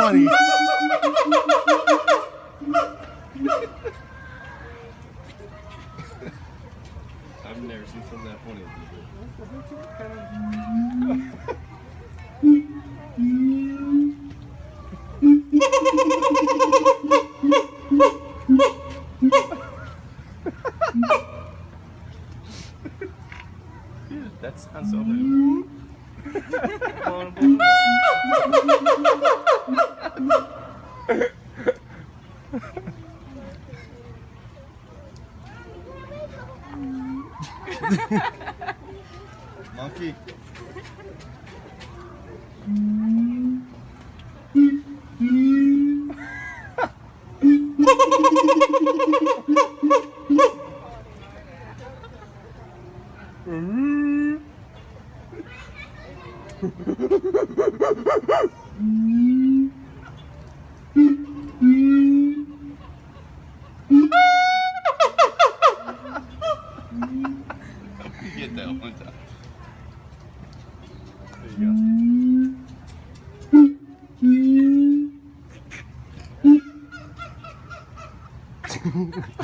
funny. I've never seen something that funny. That sounds so good. Monkey. Get that one time. There you go.